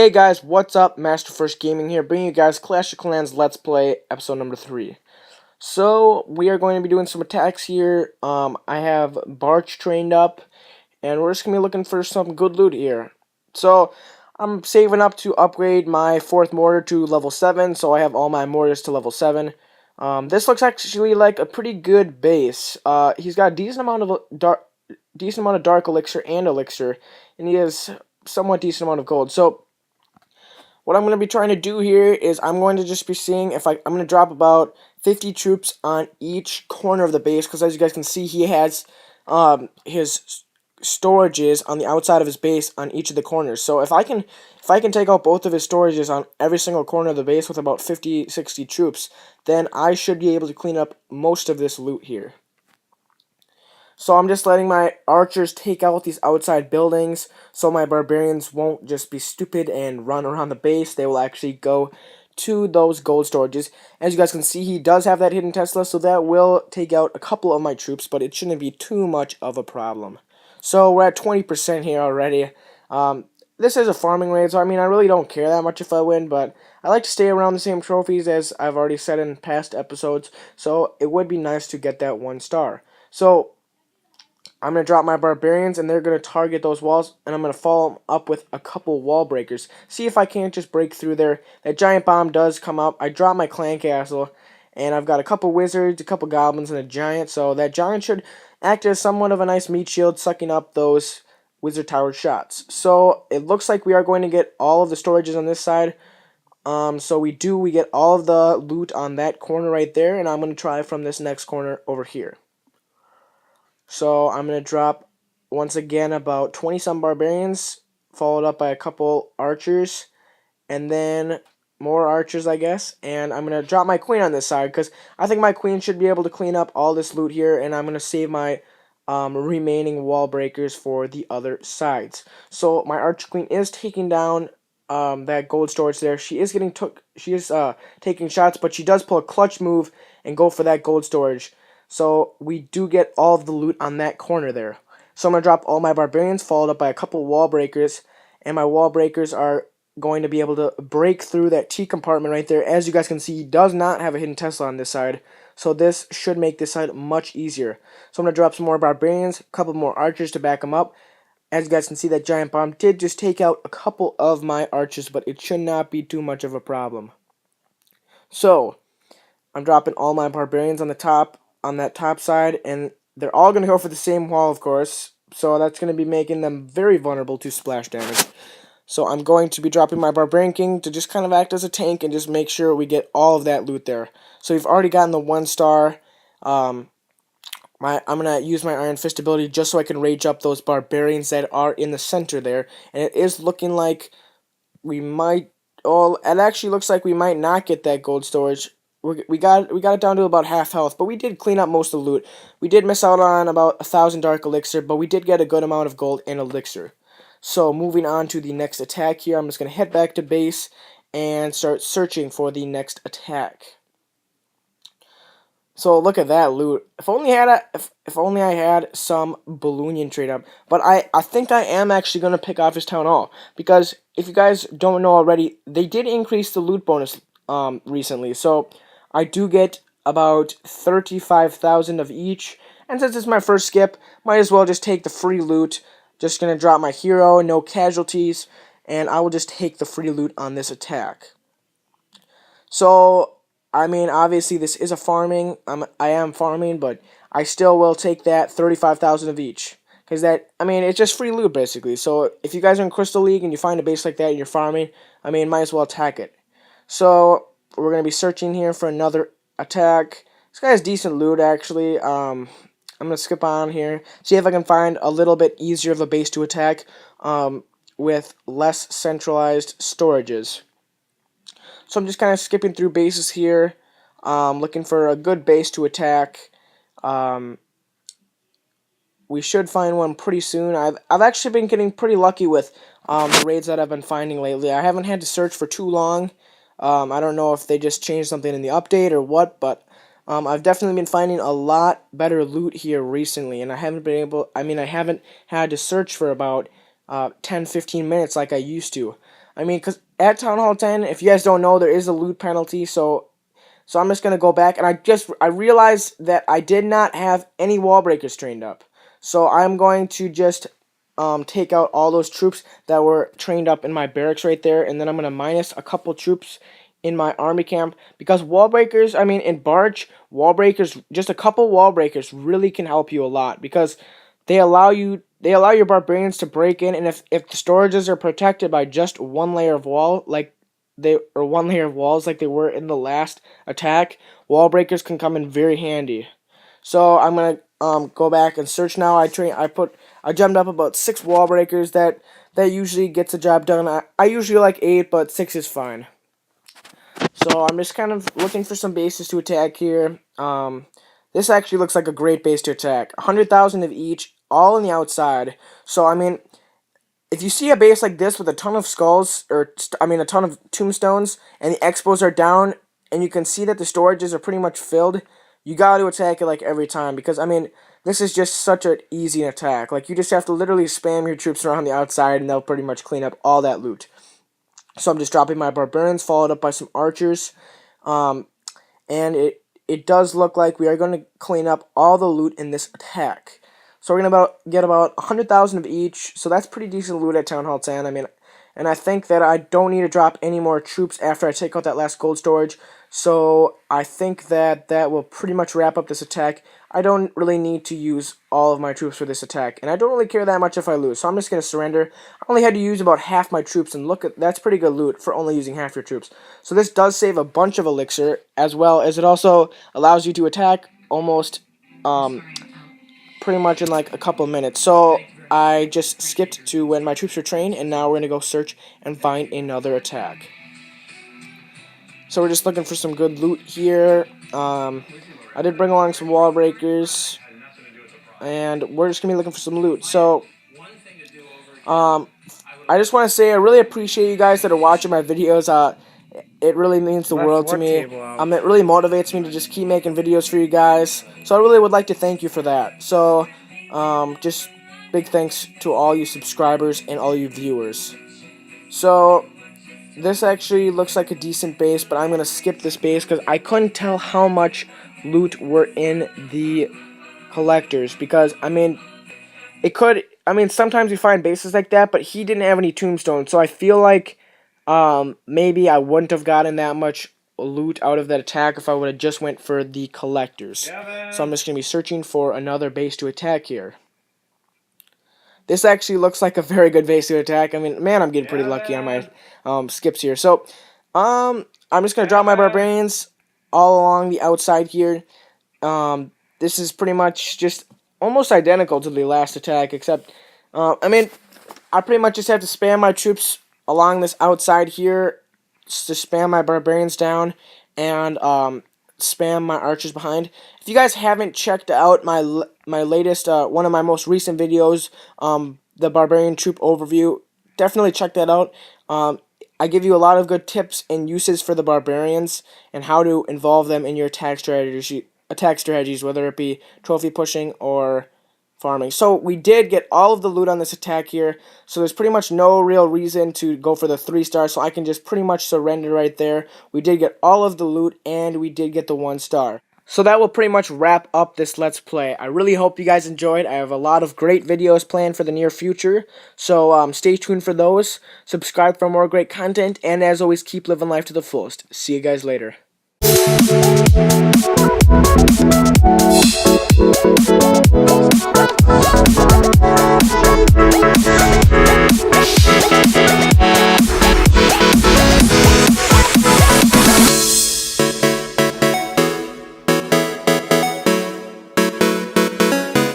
Hey guys, what's up? Masterfirst Gaming here, bringing you guys Clash of Clans Let's Play episode number 3. So, we are going to be doing some attacks here. I have Barch trained up, and we're just going to be looking for some good loot here. So, I'm saving up to upgrade my 4th mortar to level 7, so I have all my mortars to level 7. This looks actually like a pretty good base. He's got a decent amount of dark elixir and elixir, and he has somewhat decent amount of gold. So, what I'm going to be trying to do here is I'm going to just be seeing if I'm going to drop about 50 troops on each corner of the base, because as you guys can see, he has his storages on the outside of his base on each of the corners. So if I can take out both of his storages on every single corner of the base with about 50-60 troops, then I should be able to clean up most of this loot here. So I'm just letting my archers take out these outside buildings so my barbarians won't just be stupid and run around the base. They will actually go to those gold storages. As you guys can see, he does have that hidden Tesla, so that will take out a couple of my troops, but it shouldn't be too much of a problem. So we're at 20% here already. This is a farming raid, so I mean, I really don't care that much if I win, but I like to stay around the same trophies as I've already said in past episodes, so it would be nice to get that 1 star. So I'm going to drop my barbarians, and they're going to target those walls, and I'm going to follow them up with a couple wall breakers. See if I can't just break through there. That giant bomb does come up. I drop my clan castle, and I've got a couple wizards, a couple goblins, and a giant. So that giant should act as somewhat of a nice meat shield, sucking up those wizard tower shots. So it looks like we are going to get all of the storages on this side. So we get all of the loot on that corner right there, and I'm going to try from this next corner over here. So I'm going to drop, once again, about 20-some barbarians, followed up by a couple archers, and then more archers, I guess. And I'm going to drop my queen on this side, because I think my queen should be able to clean up all this loot here, and I'm going to save my remaining wall breakers for the other sides. So my archer queen is taking down that gold storage there. She is taking shots, but she does pull a clutch move and go for that gold storage. So we do get all of the loot on that corner there. So I'm going to drop all my barbarians, followed up by a couple wall breakers. And my wall breakers are going to be able to break through that T compartment right there. As you guys can see, he does not have a hidden Tesla on this side. So this should make this side much easier. So I'm going to drop some more barbarians, a couple more archers to back them up. As you guys can see, that giant bomb did just take out a couple of my archers, but it should not be too much of a problem. So I'm dropping all my barbarians on that top side, and they're all going to go for the same wall, of course, so that's going to be making them very vulnerable to splash damage. So I'm going to be dropping my Barbarian King to just kind of act as a tank and just make sure we get all of that loot there. So we've already gotten the 1 star. I'm going to use my Iron Fist ability just so I can rage up those barbarians that are in the center there, and it is looking like we might, it actually looks like we might not get that gold storage. We got it down to about half health, but we did clean up most of the loot. We did miss out on about 1,000 dark elixir, but we did get a good amount of gold and elixir. So moving on to the next attack here, I'm just going to head back to base and start searching for the next attack. So look at that loot. If only I had some Balloonian trade up. But I think I am actually going to pick off his Town Hall, because if you guys don't know already, they did increase the loot bonus recently. So I do get about 35,000 of each, and since it's my first skip, might as well just take the free loot. Just going to drop my hero, no casualties, and I will just take the free loot on this attack. So, I mean, obviously this is a farming, I am farming, but I still will take that 35,000 of each. Because that, I mean, it's just free loot basically. So if you guys are in Crystal League and you find a base like that and you're farming, I mean, might as well attack it. So we're going to be searching here for another attack. This guy has decent loot, actually. I'm going to skip on here. See if I can find a little bit easier of a base to attack with less centralized storages. So I'm just kind of skipping through bases here, looking for a good base to attack. We should find one pretty soon. I've actually been getting pretty lucky with the raids that I've been finding lately. I haven't had to search for too long. I don't know if they just changed something in the update or what, but I've definitely been finding a lot better loot here recently, and I haven't had to search for about 10-15 minutes like I used to. I mean, because at Town Hall 10, if you guys don't know, there is a loot penalty, so I'm just going to go back, and I realized that I did not have any wall breakers trained up. So I'm going to just take out all those troops that were trained up in my barracks right there, and then I'm going to minus a couple troops in my army camp, because wall breakers, I mean, in Barch, wall breakers, just a couple wall breakers really can help you a lot, because they allow your barbarians to break in, and if the storages are protected by just one layer of wall, one layer of walls like they were in the last attack, wall breakers can come in very handy. So I'm gonna go back and search now. I jumped up about 6 wall breakers. That usually gets the job done. I usually like 8, but 6 is fine. So I'm just kind of looking for some bases to attack here. This actually looks like a great base to attack. 100,000 of each, all on the outside. So I mean, if you see a base like this with a ton of skulls, a ton of tombstones, and the expos are down, and you can see that the storages are pretty much filled, you got to attack it like every time, because I mean, this is just such an easy attack. Like, you just have to literally spam your troops around the outside, and they'll pretty much clean up all that loot. So I'm just dropping my barbarians, followed up by some archers, and it does look like we are going to clean up all the loot in this attack. So we're going to get about 100,000 of each, so that's pretty decent loot at Town Hall 10. I mean, and I think that I don't need to drop any more troops after I take out that last gold storage, so I think that will pretty much wrap up this attack. I don't really need to use all of my troops for this attack, and I don't really care that much if I lose, so I'm just going to surrender. I only had to use about half my troops, and look, that's pretty good loot for only using half your troops. So this does save a bunch of elixir, as well as it also allows you to attack almost pretty much in like a couple minutes. So I just skipped to when my troops were trained, and now we're going to go search and find another attack. So we're just looking for some good loot here. I did bring along some wall breakers, and we're just going to be looking for some loot. So I just want to say I really appreciate you guys that are watching my videos. It really means the world to me. It really motivates me to just keep making videos for you guys. So I really would like to thank you for that. So just big thanks to all you subscribers and all you viewers. So this actually looks like a decent base, but I'm going to skip this base because I couldn't tell how much loot were in the collectors. Because, I mean, sometimes you find bases like that, but he didn't have any tombstones. So I feel like maybe I wouldn't have gotten that much loot out of that attack if I would have just went for the collectors. Yeah, so I'm just going to be searching for another base to attack here. This actually looks like a very good base to attack. I mean, man, I'm getting pretty lucky on my skips here. So, I'm just going to drop my barbarians all along the outside here. This is pretty much just almost identical to the last attack, except, I mean, I pretty much just have to spam my troops along this outside here, to spam my barbarians down, and spam my archers behind. If you guys haven't checked out my latest, one of my most recent videos, the Barbarian Troop Overview, definitely check that out. I give you a lot of good tips and uses for the barbarians and how to involve them in your attack strategies, whether it be trophy pushing or farming. So we did get all of the loot on this attack here, so there's pretty much no real reason to go for the 3-star, so I can just pretty much surrender right there. We did get all of the loot, and we did get the 1-star. So that will pretty much wrap up this Let's Play. I really hope you guys enjoyed. I have a lot of great videos planned for the near future, so stay tuned for those. Subscribe for more great content, and as always, keep living life to the fullest. See you guys later.